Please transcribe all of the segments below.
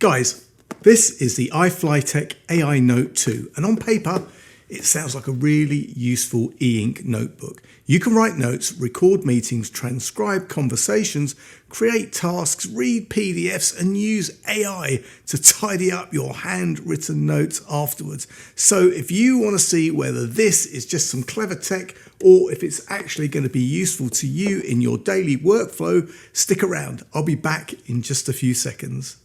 Guys, this is the iFLYTEK AI Note 2, and on paper, it sounds like a really useful e-ink notebook. You can write notes, record meetings, transcribe conversations, create tasks, read PDFs, and use AI to tidy up your handwritten notes afterwards. So if you want to see whether this is just some clever tech or if it's actually going to be useful to you in your daily workflow, stick around. I'll be back in just a few seconds.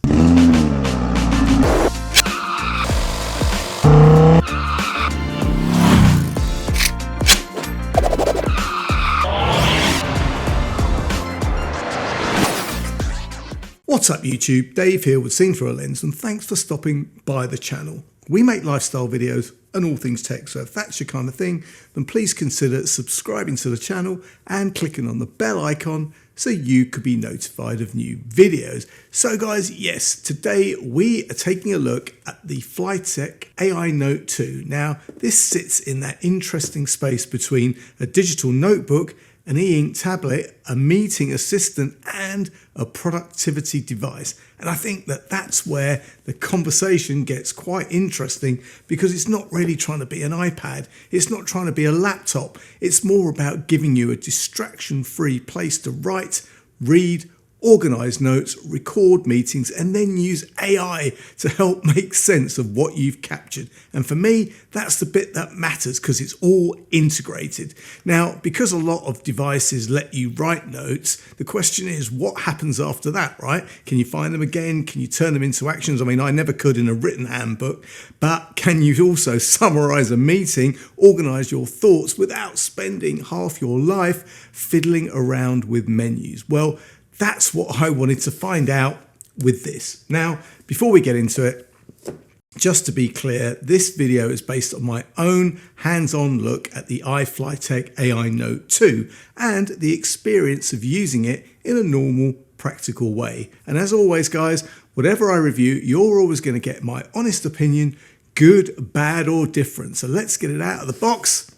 What's up YouTube, Dave here with Seen Through a Lens, and thanks for stopping by the channel. We make lifestyle videos and all things tech, so if that's your kind of thing, then please consider subscribing to the channel and clicking on the bell icon so you could be notified of new videos. So guys, yes, today we are taking a look at the iFLYTEK AI Note 2. Now, this sits in that interesting space between a digital notebook, an e-ink tablet, a meeting assistant, and a productivity device. And I think that that's where the conversation gets quite interesting, because it's not really trying to be an iPad. It's not trying to be a laptop. It's more about giving you a distraction-free place to write, read, organise notes, record meetings, and then use AI to help make sense of what you've captured. And for me, that's the bit that matters, because it's all integrated. Now, because a lot of devices let you write notes, the question is, what happens after that, right? Can you find them again? Can you turn them into actions? I mean, I never could in a written handbook, but can you also summarise a meeting, organise your thoughts without spending half your life fiddling around with menus? Well, that's what I wanted to find out with this. Now, before we get into it, just to be clear, this video is based on my own hands-on look at the iFLYTEK AI Note 2 and the experience of using it in a normal, practical way. And as always, guys, whatever I review, you're always going to get my honest opinion, good, bad, or different. So let's get it out of the box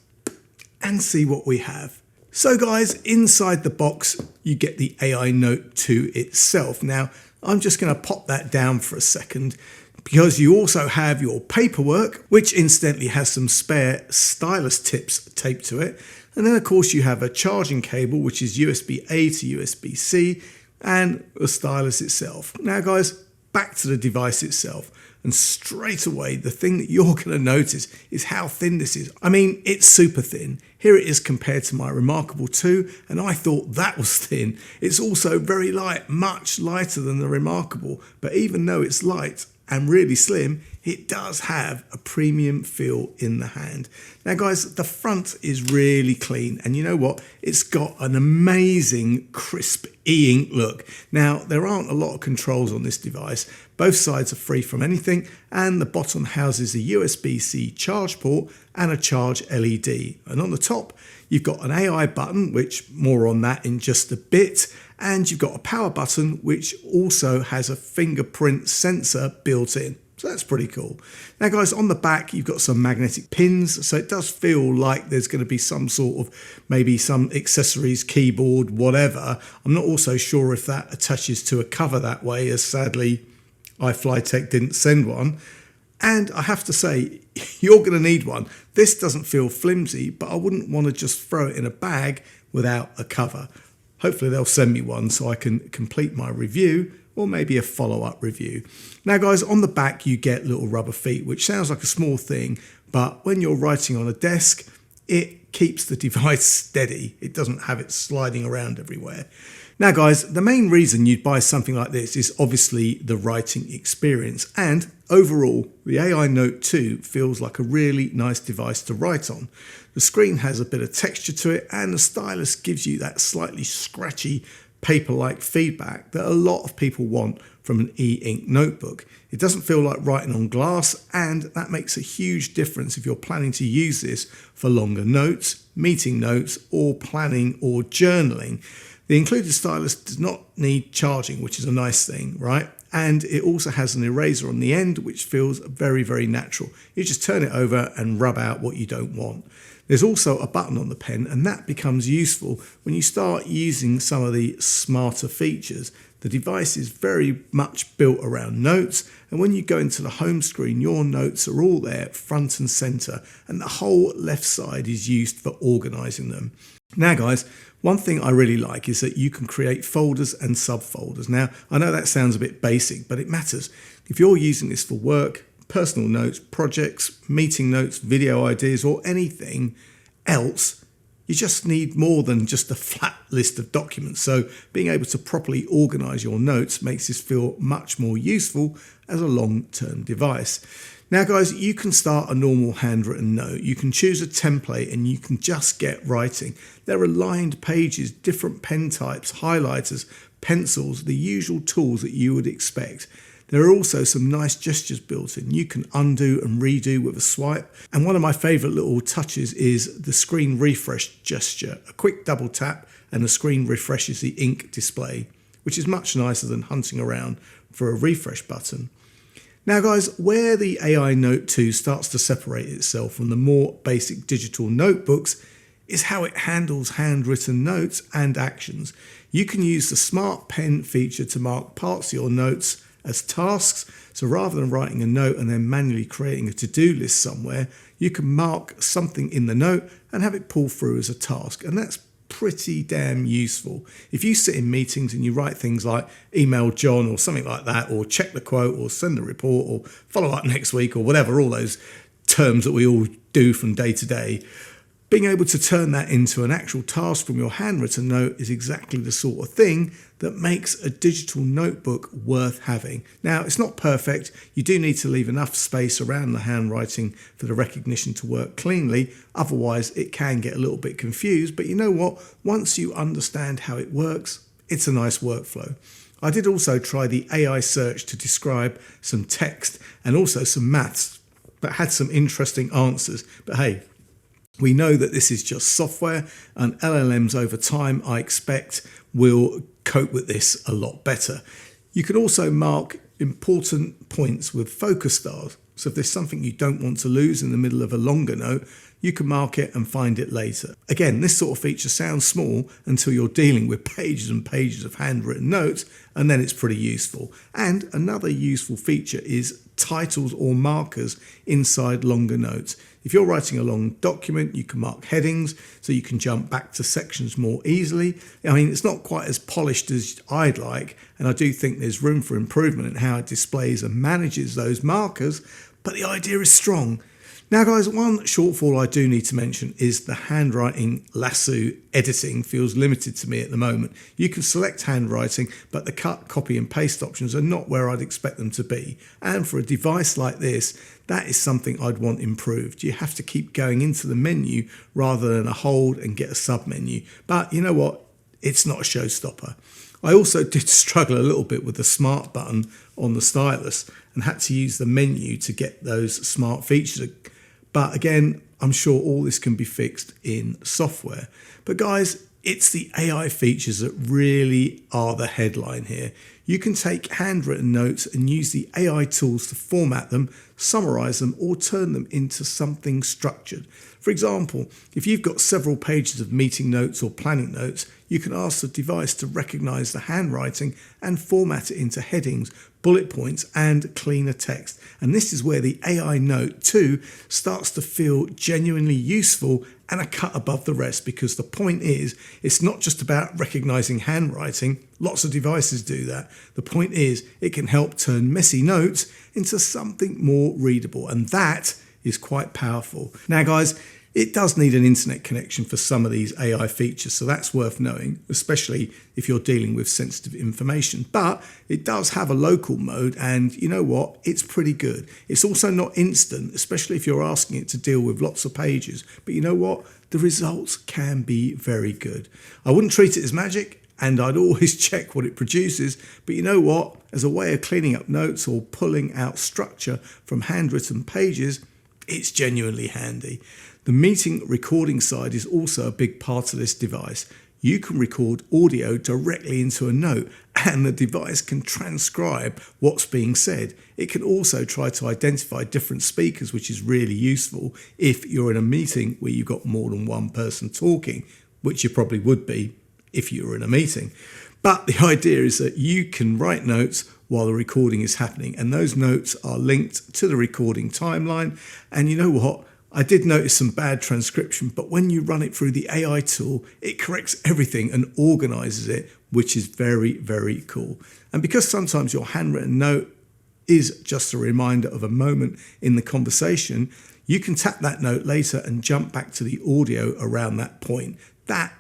and see what we have. So guys, inside the box, you get the AI Note 2 itself. Now, I'm just going to pop that down for a second, because you also have your paperwork, which incidentally has some spare stylus tips taped to it. And then of course you have a charging cable, which is USB-A to USB-C, and the stylus itself. Now guys, back to the device itself. And straight away, the thing that you're going to notice is how thin this is. I mean, it's super thin. Here it is compared to my Remarkable 2, and I thought that was thin. It's also very light, much lighter than the Remarkable, but even though it's light and really slim, it does have a premium feel in the hand. Now guys, the front is really clean, and you know what? It's got an amazing crisp e-ink look. Now, there aren't a lot of controls on this device. Both sides are free from anything, and the bottom houses a USB-C charge port and a charge LED. And on the top, you've got an AI button, which more on that in just a bit, and you've got a power button, which also has a fingerprint sensor built in. So that's pretty cool. Now guys, on the back, you've got some magnetic pins. So it does feel like there's going to be some sort of, maybe some accessories, keyboard, whatever. I'm not also sure if that attaches to a cover that way, as sadly, iFLYTEK didn't send one. And I have to say, you're going to need one. This doesn't feel flimsy, but I wouldn't want to just throw it in a bag without a cover. Hopefully they'll send me one so I can complete my review, or maybe a follow-up review. Now guys, on the back you get little rubber feet, which sounds like a small thing, but when you're writing on a desk, it keeps the device steady. It doesn't have it sliding around everywhere. Now guys, the main reason you'd buy something like this is obviously the writing experience, and overall, the AI Note 2 feels like a really nice device to write on. The screen has a bit of texture to it, and the stylus gives you that slightly scratchy, paper-like feedback that a lot of people want from an e-ink notebook. It doesn't feel like writing on glass, and that makes a huge difference if you're planning to use this for longer notes, meeting notes, or planning or journaling. The included stylus does not need charging, which is a nice thing, right? And it also has an eraser on the end, which feels very, very natural. You just turn it over and rub out what you don't want. There's also a button on the pen, and that becomes useful when you start using some of the smarter features. The device is very much built around notes, and when you go into the home screen, your notes are all there front and center, and the whole left side is used for organizing them. Now guys, one thing I really like is that you can create folders and subfolders. Now, I know that sounds a bit basic, but it matters. If you're using this for work, personal notes, projects, meeting notes, video ideas, or anything else, you just need more than just a flat list of documents. So being able to properly organize your notes makes this feel much more useful as a long-term device. Now guys, you can start a normal handwritten note. You can choose a template and you can just get writing. There are lined pages, different pen types, highlighters, pencils, the usual tools that you would expect. There are also some nice gestures built in. You can undo and redo with a swipe. And one of my favorite little touches is the screen refresh gesture. A quick double tap and the screen refreshes the ink display, which is much nicer than hunting around for a refresh button. Now guys, where the AI Note 2 starts to separate itself from the more basic digital notebooks is how it handles handwritten notes and actions. You can use the Smart Pen feature to mark parts of your notes as tasks. So rather than writing a note and then manually creating a to-do list somewhere, you can mark something in the note and have it pull through as a task. And that's pretty damn useful. If you sit in meetings and you write things like email John or something like that, or check the quote or send a report or follow up next week or whatever, all those terms that we all do from day to day, being able to turn that into an actual task from your handwritten note is exactly the sort of thing that makes a digital notebook worth having. Now, it's not perfect. You do need to leave enough space around the handwriting for the recognition to work cleanly. Otherwise, it can get a little bit confused. But you know what? Once you understand how it works, it's a nice workflow. I did also try the AI search to describe some text and also some maths, but had some interesting answers. But hey, we know that this is just software, and LLMs over time, I expect, will cope with this a lot better. You can also mark important points with focus stars. So if there's something you don't want to lose in the middle of a longer note, you can mark it and find it later. Again, this sort of feature sounds small until you're dealing with pages and pages of handwritten notes, and then it's pretty useful. And another useful feature is titles or markers inside longer notes. If you're writing a long document, you can mark headings so you can jump back to sections more easily. I mean, it's not quite as polished as I'd like, and I do think there's room for improvement in how it displays and manages those markers, but the idea is strong. Now guys, one shortfall I do need to mention is the handwriting lasso editing feels limited to me at the moment. You can select handwriting, but the cut, copy and paste options are not where I'd expect them to be. And for a device like this, that is something I'd want improved. You have to keep going into the menu rather than a hold and get a sub menu. But you know what? It's not a showstopper. I also did struggle a little bit with the smart button on the stylus and had to use the menu to get those smart features. But again, I'm sure all this can be fixed in software. But guys, it's the AI features that really are the headline here. You can take handwritten notes and use the AI tools to format them, summarize them, or turn them into something structured. For example, if you've got several pages of meeting notes or planning notes, you can ask the device to recognize the handwriting and format it into headings, bullet points, and cleaner text. And this is where the AI Note 2 starts to feel genuinely useful and a cut above the rest, because the point is, it's not just about recognizing handwriting. Lots of devices do that. The point is, it can help turn messy notes into something more readable, and that is quite powerful. Now guys, it does need an internet connection for some of these AI features, so that's worth knowing, especially if you're dealing with sensitive information. But it does have a local mode, and you know what? It's pretty good. It's also not instant, especially if you're asking it to deal with lots of pages. But you know what? The results can be very good. I wouldn't treat it as magic, and I'd always check what it produces. But you know what? As a way of cleaning up notes or pulling out structure from handwritten pages, it's genuinely handy. The meeting recording side is also a big part of this device. you can record audio directly into a note and the device can transcribe what's being said. It can also try to identify different speakers, which is really useful if you're in a meeting where you've got more than one person talking, which you probably would be if you were in a meeting. But the idea is that you can write notes while the recording is happening, and those notes are linked to the recording timeline. And you know what? I did notice some bad transcription, but when you run it through the AI tool, it corrects everything and organizes it, which is very, very cool. And because sometimes your handwritten note is just a reminder of a moment in the conversation, you can tap that note later and jump back to the audio around that point. That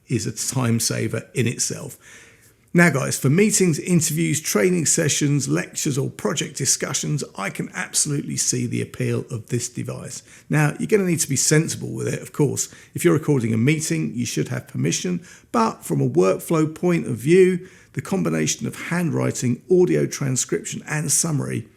is a time saver in itself. Now guys, for meetings, interviews, training sessions, lectures or project discussions, I can absolutely see the appeal of this device. Now you're going to need to be sensible with it, of course. If you're recording a meeting, you should have permission, but from a workflow point of view, the combination of handwriting, audio transcription and summary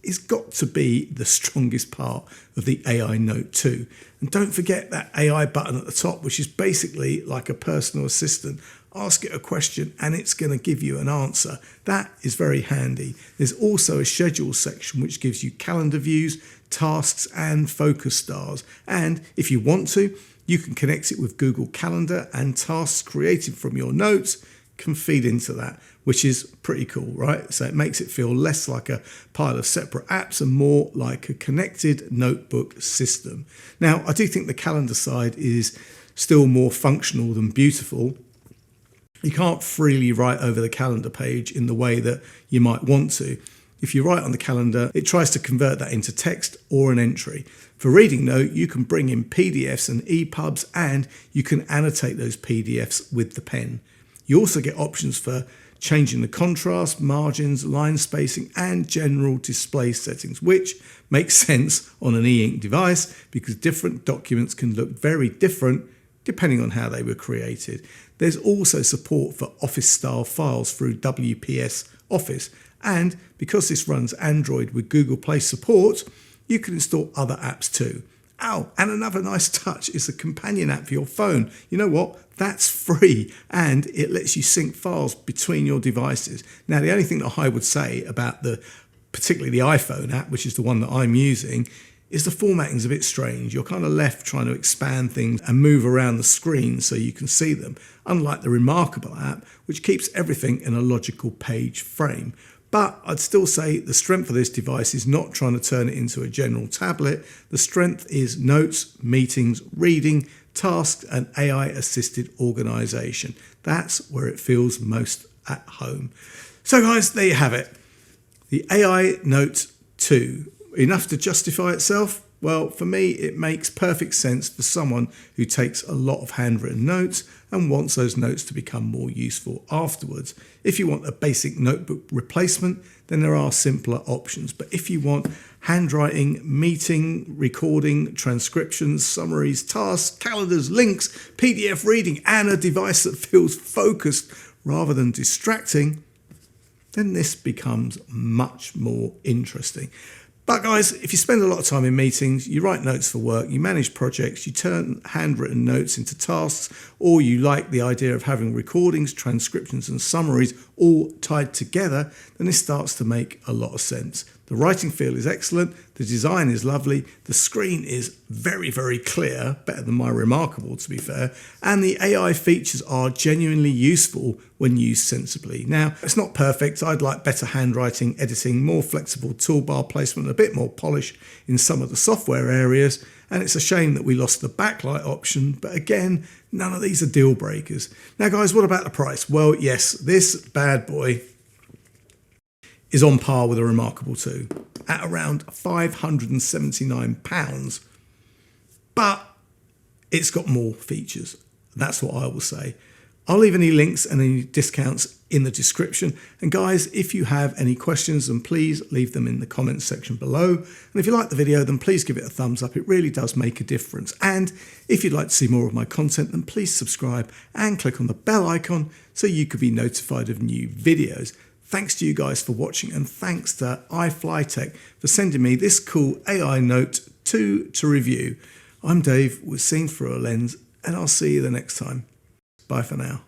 is got to be the strongest part of the AI Note 2. And don't forget that AI button at the top, which is basically like a personal assistant. Ask it a question and it's going to give you an answer. That is very handy. There's also a schedule section which gives you calendar views, tasks and focus stars. And if you want to, you can connect it with Google Calendar, and tasks created from your notes can feed into that, which is pretty cool, right? So it makes it feel less like a pile of separate apps and more like a connected notebook system. Now, I do think the calendar side is still more functional than beautiful. You can't freely write over the calendar page in the way that you might want to. If you write on the calendar, it tries to convert that into text or an entry. For reading note, you can bring in PDFs and EPUBs, and you can annotate those PDFs with the pen. You also get options for changing the contrast, margins, line spacing, and general display settings, which makes sense on an e-ink device because different documents can look very different depending on how they were created. There's also support for Office-style files through WPS Office, and because this runs Android with Google Play support, you can install other apps too. Oh, and another nice touch is the companion app for your phone. You know what? That's free, and it lets you sync files between your devices. Now, the only thing that I would say about particularly the iPhone app, which is the one that I'm using, is the formatting's a bit strange. You're kind of left trying to expand things and move around the screen so you can see them, unlike the Remarkable app, which keeps everything in a logical page frame. But I'd still say the strength of this device is not trying to turn it into a general tablet. The strength is notes, meetings, reading, tasks, and AI-assisted organisation. That's where it feels most at home. So guys, there you have it. The AI Note 2. Enough to justify itself? Well, for me, it makes perfect sense for someone who takes a lot of handwritten notes and wants those notes to become more useful afterwards. If you want a basic notebook replacement, then there are simpler options. But if you want handwriting, meeting, recording, transcriptions, summaries, tasks, calendars, links, PDF reading, and a device that feels focused rather than distracting, then this becomes much more interesting. But guys, if you spend a lot of time in meetings, you write notes for work, you manage projects, you turn handwritten notes into tasks, or you like the idea of having recordings, transcriptions and summaries all tied together, then this starts to make a lot of sense. The writing feel is excellent, the design is lovely, the screen is very, very clear, better than my Remarkable to be fair, and the AI features are genuinely useful when used sensibly. Now, it's not perfect. I'd like better handwriting, editing, more flexible toolbar placement, a bit more polish in some of the software areas, and it's a shame that we lost the backlight option, but again, none of these are deal breakers. Now guys, what about the price? Well, yes, this bad boy is on par with a Remarkable 2 at around £579, but it's got more features. That's what I will say. I'll leave any links and any discounts in the description. And guys, if you have any questions, then please leave them in the comments section below. And if you like the video, then please give it a thumbs up. It really does make a difference. And if you'd like to see more of my content, then please subscribe and click on the bell icon so you could be notified of new videos. Thanks to you guys for watching, and thanks to iFLYTEK for sending me this cool AI Note 2 to review. I'm Dave with Seen Through a Lens, and I'll see you the next time. Bye for now.